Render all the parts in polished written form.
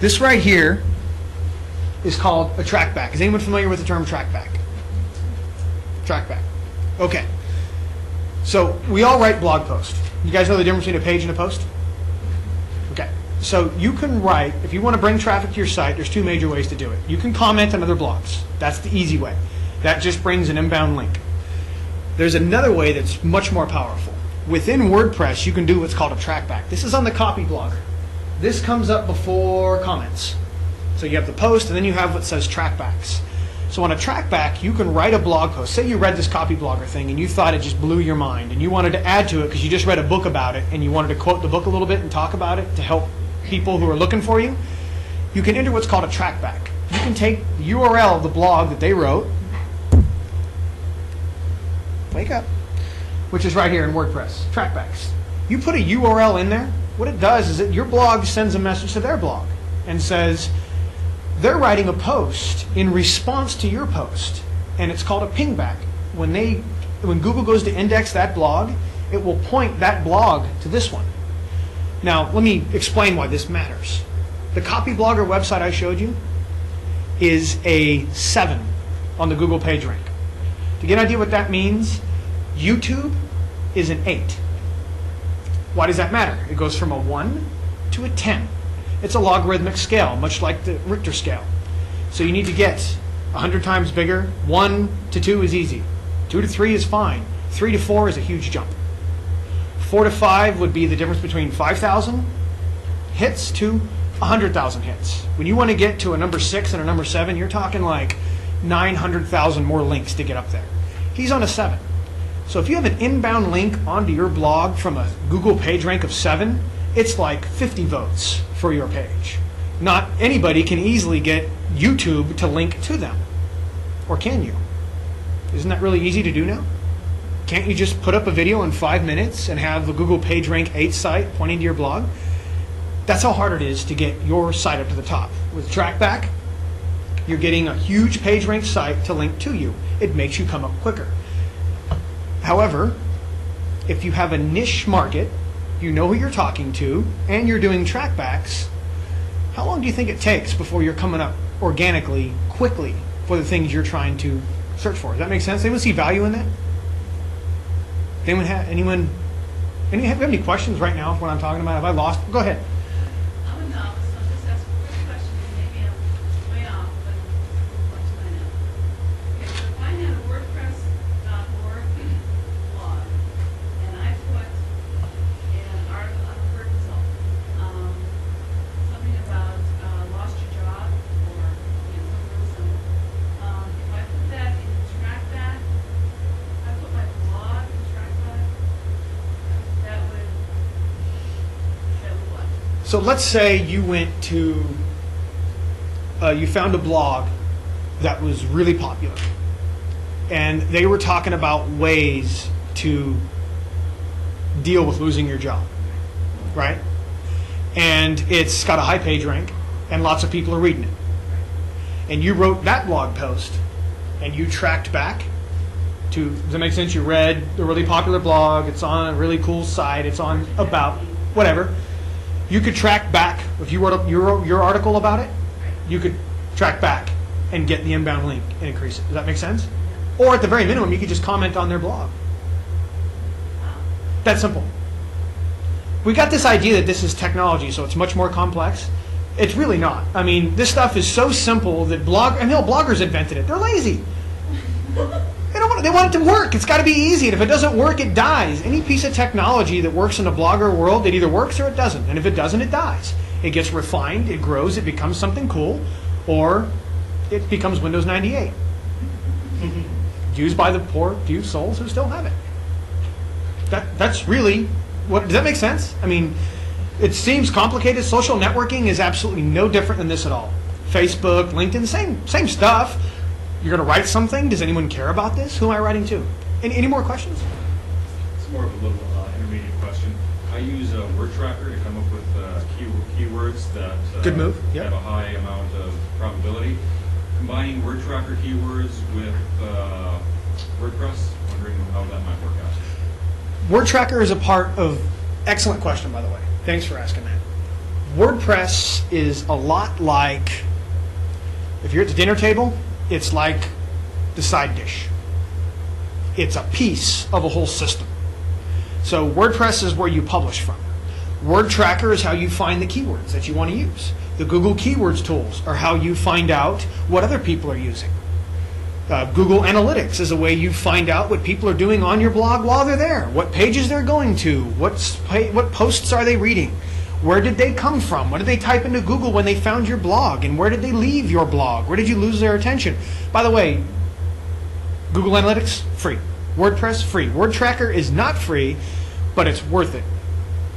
This right here is called a trackback. Is anyone familiar with the term trackback? Trackback. Okay. So we all write blog posts. You guys know the difference between a page and a post? Okay. So you can write, if you want to bring traffic to your site, there's two major ways to do it. You can comment on other blogs. That's the easy way. That just brings an inbound link. There's another way that's much more powerful. Within WordPress, you can do what's called a trackback. This is on the copy blogger. This comes up before comments. So you have the post, and then you have what says trackbacks. So on a trackback, you can write a blog post. Say you read this copy blogger thing, and you thought it just blew your mind, and you wanted to add to it because you just read a book about it, and you wanted to quote the book a little bit and talk about it to help people who are looking for you. You can enter what's called a trackback. You can take the URL of the blog that they wrote, wake up, which is right here in WordPress, trackbacks. You put a URL in there, what it does is that your blog sends a message to their blog and says, they're writing a post in response to your post, and it's called a pingback. When Google goes to index that blog, it will point that blog to this one. Now, let me explain why this matters. The copy blogger website I showed you is a 7 on the Google PageRank. To get an idea what that means, YouTube is an 8. Why does that matter? It goes from a 1 to a 10. It's a logarithmic scale, much like the Richter scale. So you need to get 100 times bigger. 1 to 2 is easy. 2 to 3 is fine. 3 to 4 is a huge jump. 4 to 5 would be the difference between 5,000 hits to 100,000 hits. When you want to get to a number 6 and a number 7, you're talking like 900,000 more links to get up there. He's on a 7. So if you have an inbound link onto your blog from a Google PageRank of 7, it's like 50 votes for your page. Not anybody can easily get YouTube to link to them. Or can you? Isn't that really easy to do now? Can't you just put up a video in 5 minutes and have the Google PageRank 8 site pointing to your blog? That's how hard it is to get your site up to the top. With trackback, you're getting a huge PageRank site to link to you. It makes you come up quicker. However, if you have a niche market, you know who you're talking to, and you're doing trackbacks, how long do you think it takes before you're coming up organically, quickly, for the things you're trying to search for? Does that make sense? Anyone see value in that? Anyone have any questions right now of what I'm talking about? Have I lost? Go ahead. I'm a novice, so I'm just asking a quick question, and maybe I'm way off, but what do I know? Okay, so if I had a WordPress.org blog, and I put an article on a word result, something about lost your job, or something real simple. If I put that in trackback, I put my blog in trackback, that would what? So let's say you went to, you found a blog that was really popular, and they were talking about ways to deal with losing your job, right? And it's got a high page rank, and lots of people are reading it. And you wrote that blog post, and you tracked back to, does that make sense? You read a really popular blog, it's on a really cool site, it's on about, whatever. You could track back, if you wrote your article about it, you could track back and get the inbound link and increase it. Does that make sense? Or at the very minimum, you could just comment on their blog. That simple. We got this idea that this is technology, so it's much more complex. It's really not. I mean, this stuff is so simple that bloggers invented it. They're lazy. They want it to work. It's got to be easy, and if it doesn't work, it dies. Any piece of technology that works in the blogger world, it either works or it doesn't. And if it doesn't, it dies. It gets refined, it grows, it becomes something cool, or it becomes Windows 98. Used by the poor few souls who still have it. That's really what. Does that make sense? I mean, it seems complicated. Social networking is absolutely no different than this at all. Facebook, LinkedIn, same stuff. You're going to write something. Does anyone care about this? Who am I writing to? Any more questions? It's more of a little intermediate question. I use a word tracker to come up with keywords that Good move. Yep. Have a high amount of probability. Combining word tracker keywords with WordPress, wondering how that might work out. Word tracker is a part of, excellent question, by the way. Thanks for asking that. WordPress is a lot like, if you're at the dinner table, it's like the side dish. It's a piece of a whole system. So WordPress is where you publish from. Word Tracker is how you find the keywords that you want to use. The Google Keywords tools are how you find out what other people are using. Google Analytics is a way you find out what people are doing on your blog while they're there, what pages they're going to, what posts are they reading, where did they come from, what did they type into Google when they found your blog, and where did they leave your blog, where did you lose their attention. By the way, Google Analytics, free. WordPress, free. Word Tracker is not free, but it's worth it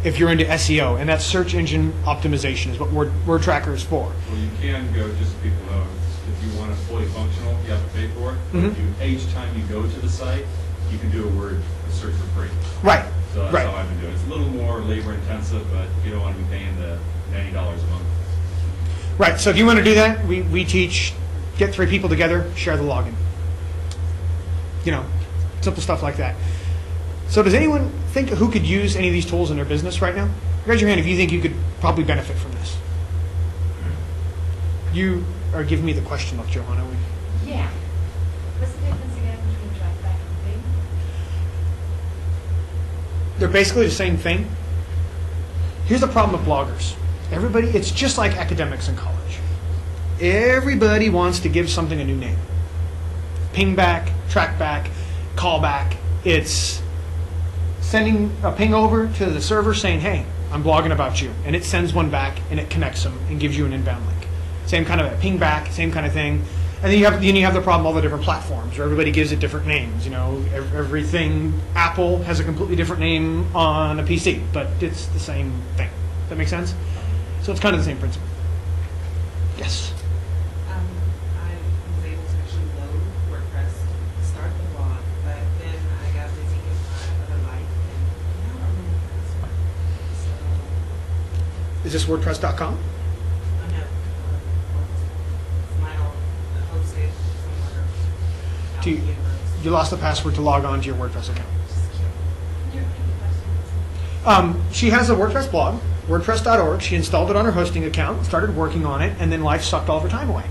if you're into SEO, and that's search engine optimization is what Word Tracker is for. Well, you can go, just so people know, if you want it fully functional, you have to pay for it. But each time you go to the site, you can do a search for free. Right. So that's how I've been doing it. It's a little more labor intensive, but you don't want to be paying the $90 a month. Right. So if you want to do that, we teach, get 3 people together, share the login. You know, simple stuff like that. So does anyone think who could use any of these tools in their business right now? Raise your hand if you think you could probably benefit from this. You are giving me the question look, Johanna. Yeah. What's the difference again between trackback and Bing? They're basically the same thing. Here's the problem with bloggers. Everybody, it's just like academics in college. Everybody wants to give something a new name. Pingback, trackback, callback. It's sending a ping over to the server saying, hey, I'm blogging about you. And it sends one back and it connects them and gives you an inbound link. Same kind of a ping back, same kind of thing. And then you have the problem, all the different platforms where everybody gives it different names. You know, everything, Apple has a completely different name on a PC, but it's the same thing. Does that make sense? So it's kind of the same principle. Yes? I was able to actually load WordPress, start the blog, but then I got busy with my other life, and now I don't know the password. So, Is this WordPress.com? I know, my own, hosted somewhere out Do in you- the universe. You lost the password to log on to your WordPress account. Just kidding. Can you repeat the question? She has a WordPress blog, WordPress.org. She installed it on her hosting account, started working on it, and then life sucked all of her time away.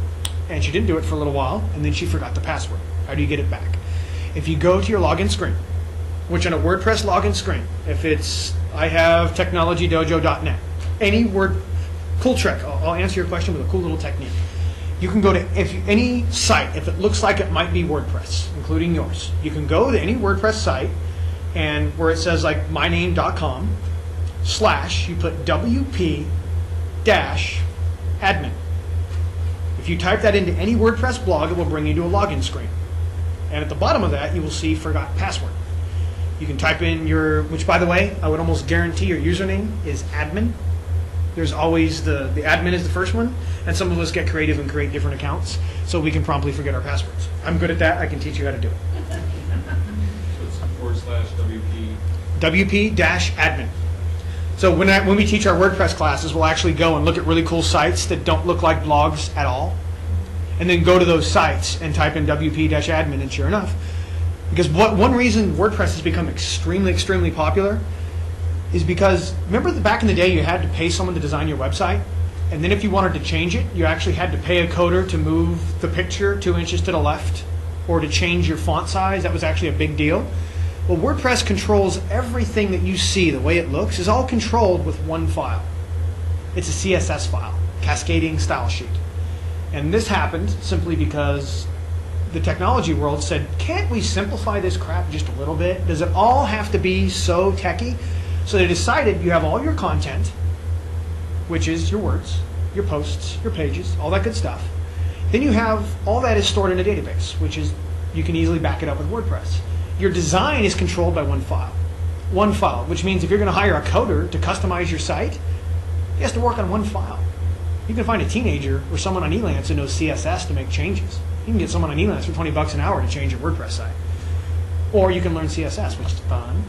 And she didn't do it for a little while, and then she forgot the password. How do you get it back? If you go to your login screen, which on a WordPress login screen, if it's, I have technologydojo.net, any word, cool trick, I'll answer your question with a cool little technique. You can go to any site, if it looks like it might be WordPress, including yours, you can go to any WordPress site, and where it says like myname.com, / you put WP-admin. If you type that into any WordPress blog, it will bring you to a login screen. And at the bottom of that, you will see forgot password. You can type in your, which by the way, I would almost guarantee your username is admin. There's always the admin is the first one, and some of us get creative and create different accounts, so we can promptly forget our passwords. I'm good at that. I can teach you how to do it. So it's /WP. WP-admin. So when we teach our WordPress classes, we'll actually go and look at really cool sites that don't look like blogs at all, and then go to those sites and type in WP-admin, and sure enough, because one reason WordPress has become extremely, extremely popular is because, remember back in the day you had to pay someone to design your website, and then if you wanted to change it, you actually had to pay a coder to move the picture 2 inches to the left, or to change your font size. That was actually a big deal. Well, WordPress controls everything that you see, the way it looks, is all controlled with one file. It's a CSS file, cascading style sheet. And this happened simply because the technology world said, can't we simplify this crap just a little bit? Does it all have to be so techy? So they decided you have all your content, which is your words, your posts, your pages, all that good stuff. Then you have all that is stored in a database, which is, you can easily back it up with WordPress. Your design is controlled by one file, which means if you're going to hire a coder to customize your site, he has to work on one file. You can find a teenager or someone on Elance who knows CSS to make changes. You can get someone on Elance for $20 an hour to change your WordPress site. Or you can learn CSS, which is fun.